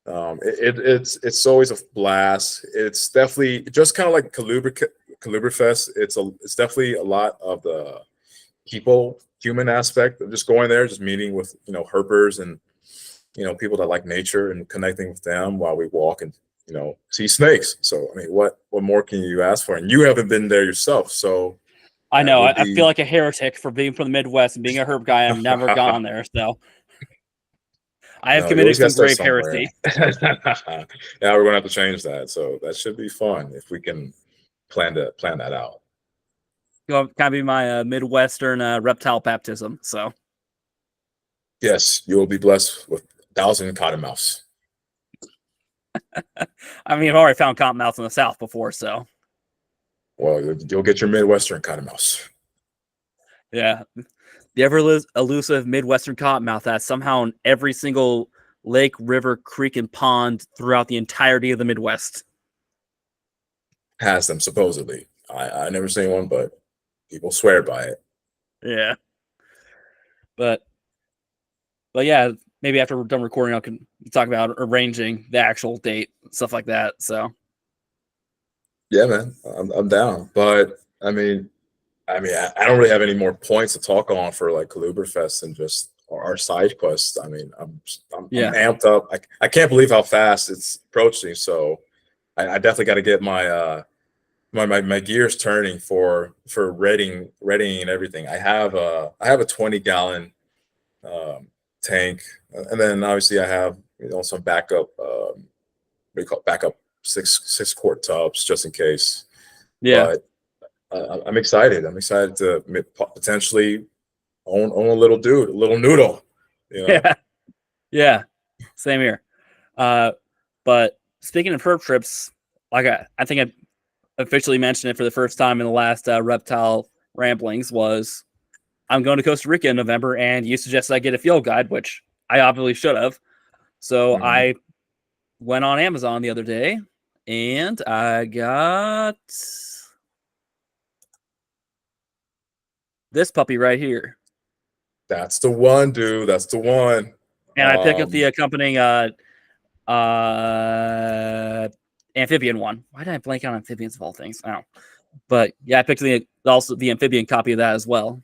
It's always a blast. It's definitely just kind of like Colubrid Fest. It's definitely a lot of the human aspect of just going there, just meeting with herpers and people that like nature and connecting with them while we walk and see snakes. So I mean, what more can you ask for? And you haven't been there yourself, so I know I feel like a heretic for being from the Midwest and being a herp guy. I've never gone there, so I have committed some grave heresy. Yeah, we're gonna have to change that. So that should be fun if we can plan that out. Kind of be my Midwestern reptile baptism. So yes, you will be blessed with 1,000 cottonmouths. I mean, I've already found cottonmouths in the South before, so. Well, you'll get your Midwestern cottonmouths. Yeah. The ever elusive Midwestern cottonmouth that's somehow in every single lake, river, creek, and pond throughout the entirety of the Midwest. Has them, supposedly. I never seen one, but people swear by it. Yeah. But yeah, maybe after we're done recording, I can talk about arranging the actual date, stuff like that. So. Yeah, man, I'm down. But I mean, I don't really have any more points to talk on for like Colubrid Fest and just our side quests. I mean, I'm amped up. I can't believe how fast it's approaching. So I definitely got to get my my gears turning for readying and everything. I have a 20-gallon tank, and then obviously I have some backup. What do you call it? Backup six quart tubs just in case. Yeah. But I'm excited. I'm excited to potentially own a little dude, a little noodle. Yeah. Yeah. Same here. But speaking of herp trips, like I think I officially mentioned it for the first time in the last Reptile ramblings was I'm going to Costa Rica in November, and you suggested I get a field guide, which I obviously should have. So I went on Amazon the other day, and I got this puppy right here. That's the one, dude. That's the one. And I picked up the accompanying amphibian one. Why did I blank on amphibians of all things? I don't know. But yeah, I picked also the amphibian copy of that as well.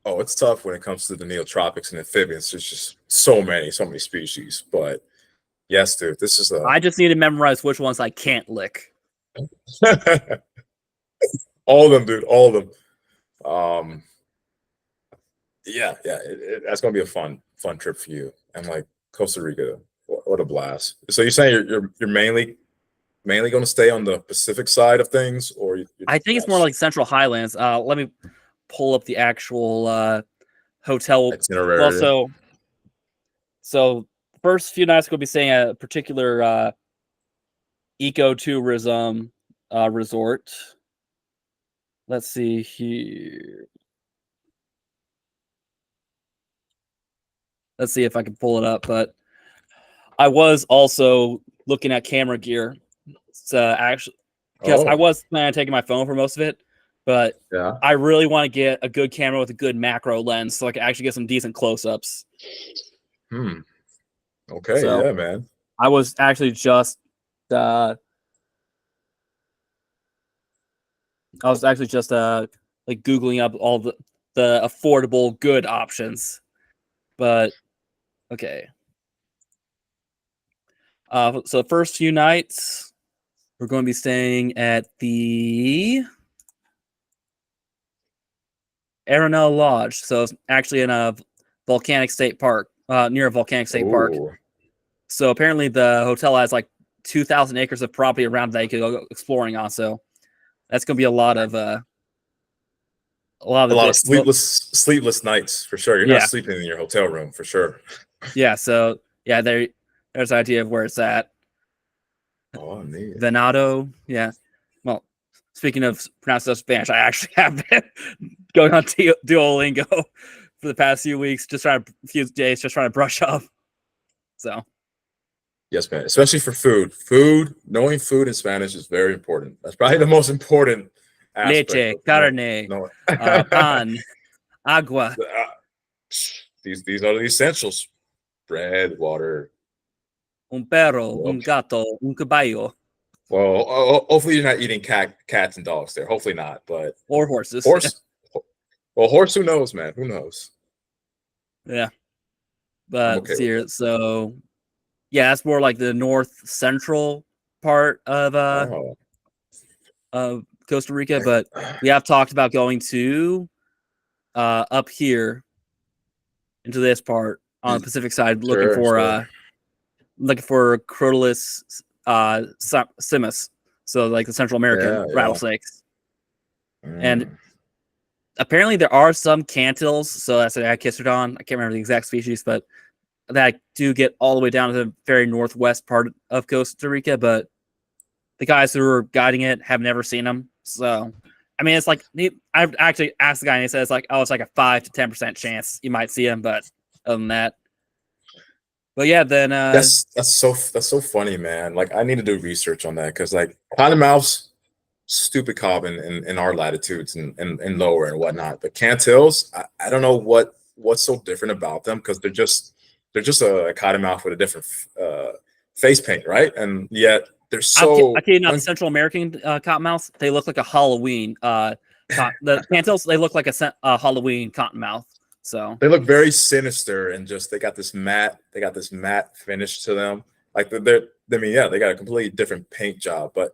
Oh, it's tough when it comes to the neotropics and amphibians. There's just so many species. But yes, dude, this is I just need to memorize which ones I can't lick. all of them, dude. All of them. Yeah. That's gonna be a fun trip for you. And like Costa Rica, what a blast. So you're saying you're mainly going to stay on the Pacific side of things, or I think it's more like Central Highlands. Let me pull up the actual hotel itinerary. Well, so first few nights we'll be staying at a particular ecotourism resort. Let's see here. Let's see if I can pull it up. But I was also looking at camera gear. Actually, because I was planning on taking my phone for most of it, but I really want to get a good camera with a good macro lens so I can actually get some decent close-ups. Okay, so, yeah, man. I was actually just like Googling up all the affordable good options. But okay. So the first few nights we're going to be staying at the Arenal Lodge. So it's actually in a volcanic state park, near a volcanic state park. So apparently the hotel has like 2,000 acres of property around that you can go exploring on. So that's going to be a lot of sleepless nights for sure. You're not sleeping in your hotel room for sure. Yeah. So yeah, there's an idea of where it's at. Oh, neat. Venado. Yeah. Well, speaking of pronouncing Spanish, I actually have been going on Duolingo for the past few weeks, trying to brush up. So. Yes, man. Especially for food. Knowing food in Spanish is very important. That's probably the most important aspect. Leche, carne, pan, agua. These are the essentials. Bread, water. Un perro, un gato, un caballo. Well, hopefully you're not eating cats and dogs there. Hopefully not, but or horses. Well, horse. Who knows, man? Who knows? Yeah, but here, so yeah, that's more like the north central part of Costa Rica. But we have talked about going to up here into this part on the Pacific side, looking for Crotalus simus, so like the Central American rattlesnakes. And apparently there are some cantils, so that's an Achistrodon. I can't remember the exact species, but that do get all the way down to the very northwest part of Costa Rica. But the guys who are guiding it have never seen them. So, I mean, it's like I've actually asked the guy, and he says like, it's like a 5 to 10% chance you might see him, but other than that. But yeah, then that's so funny, man. Like I need to do research on that because like cottonmouths, stupid common in our latitudes and lower and whatnot. But cantils, I don't know what's so different about them because they're just a cottonmouth with a different face paint, right? And yet they're so. Okay, not the Central American cottonmouths. They look like a Halloween. The cantils, they look like a Halloween cottonmouth. So they look very sinister and just they got this matte finish to them. Like they got a completely different paint job. But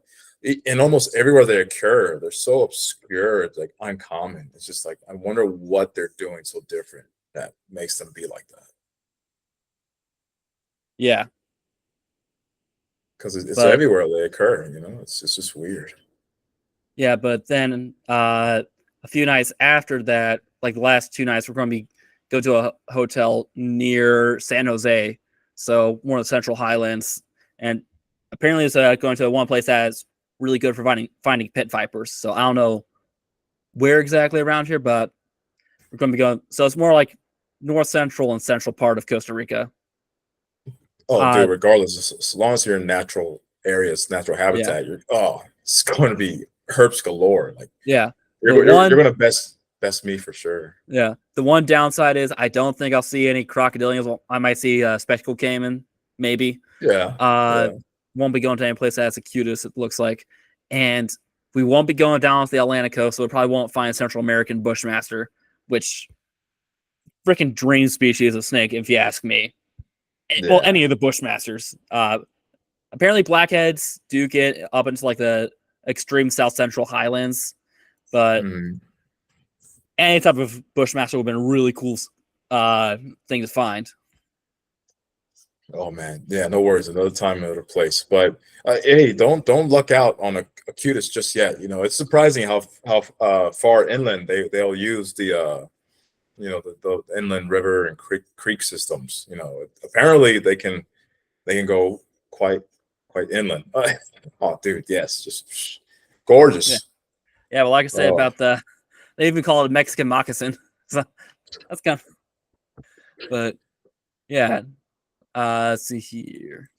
And almost everywhere they occur, they're so obscure. It's like uncommon. It's just like I wonder what they're doing so different that makes them be like that. Yeah, Because it's but everywhere they occur. It's just weird. yeah, but then a few nights after that, like the last 2 nights, we're going to go to a hotel near San Jose, so one of the Central Highlands, and apparently it's going to one place that's really good for finding pit vipers. So I don't know where exactly around here, but we're going to be going. So it's more like north central and central part of Costa Rica. Oh, dude, regardless, as long as you're in natural areas, natural habitat, it's going to be herps galore. Like, yeah, you're going to best me for sure. Yeah, the one downside is I don't think I'll see any crocodilians. Well, I might see spectacled caiman, maybe. Yeah. Won't be going to any place that's the cutest, it looks like. And we won't be going down to the Atlantic coast, so we probably won't find Central American bushmaster, which freaking dream species of snake, if you ask me. Yeah. Well, any of the bushmasters. Apparently blackheads do get up into like the extreme south central highlands, but any type of bushmaster would have been a really cool thing to find. Oh man, yeah, no worries. Another time, another place. But hey, don't luck out on a cutest just yet. It's surprising how far inland they'll use the the inland river and creek systems. Apparently they can go quite inland. Oh, dude, yes, just gorgeous. Yeah, well, like I said about they even call it Mexican moccasin. So that's kind of, but yeah. Let's see here.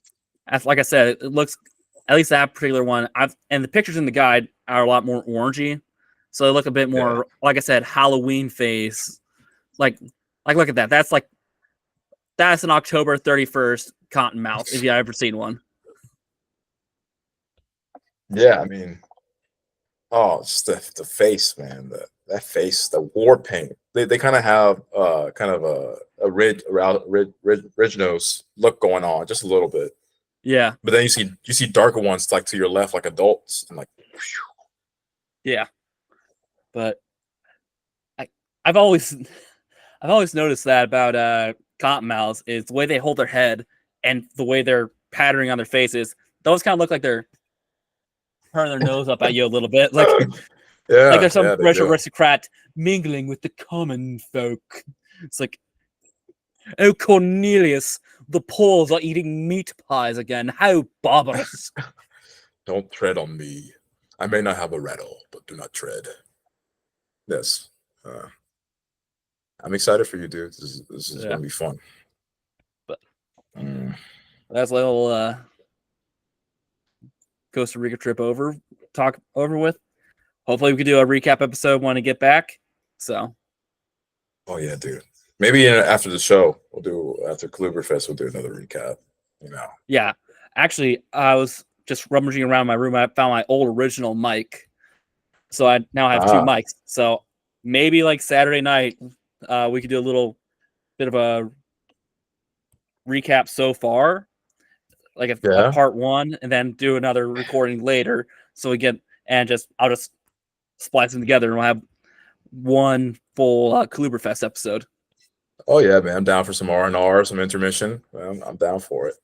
Like I said, it looks, at least that particular one, and the pictures in the guide are a lot more orangey, so they look a bit more, like I said, Halloween face. Like look at that. That's an October 31st cottonmouth, if you ever seen one. Yeah, I mean, just the face, man. That face, the war paint. They kind of have kind of a ridge nose look going on, just a little bit. Yeah. But then you see darker ones like to your left, like adults, and like. Whew. Yeah. But I've always noticed that about cottonmouths is the way they hold their head and the way they're patterning on their faces. Those kind of look like they're turning their nose up at you a little bit, like like there's some rich aristocrat mingling with the common folk. It's like, oh, Cornelius, the paws are eating meat pies again. How barbarous! Don't tread on me. I may not have a rattle, but do not tread. Yes. I'm excited for you, dude. This is gonna be fun. But that's a little Costa Rica trip over with. Hopefully we could do a recap episode when I get back. So. Oh yeah, dude. Maybe after the show, after Colubrid Fest, we'll do another recap. Yeah. Actually, I was just rummaging around my room. I found my old original mic. So I now have 2 mics. So maybe like Saturday night, we could do a little bit of a recap so far, like a part 1, and then do another recording later. So we get I'll just splice them together, and we'll have one full Colubrid Fest episode. Oh yeah, man! I'm down for some R&R, some intermission. I'm down for it.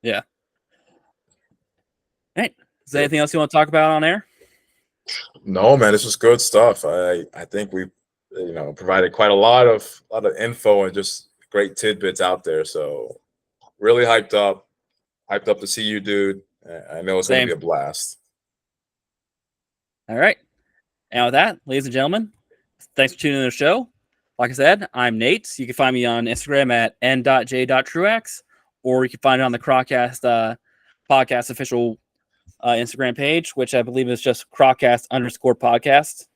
Yeah. All right. Is there anything else you want to talk about on air? No, man. This was good stuff. I think we, provided quite a lot of info and just great tidbits out there. So really hyped up to see you, dude. I know it's going to be a blast. All right. And with that, ladies and gentlemen, thanks for tuning in to the show. Like I said, I'm Nate. You can find me on Instagram at n.j.truax, or you can find it on the Crocast podcast official Instagram page, which I believe is just Crocast_podcast.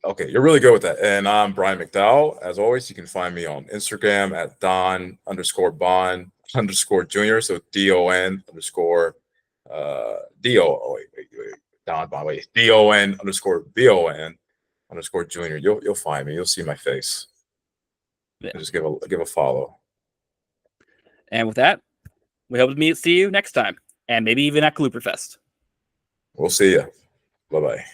Okay, you're really good with that. And I'm Brian McDowell. As always, you can find me on Instagram at Don_Bond_Jr. So DON_ Don Bond. Wait, DON_BON_Jr. You'll find me. You'll see my face. Yeah. Just give a follow. And with that, we hope to see you next time. and maybe even at Colubrid Fest. We'll see you. Bye-bye.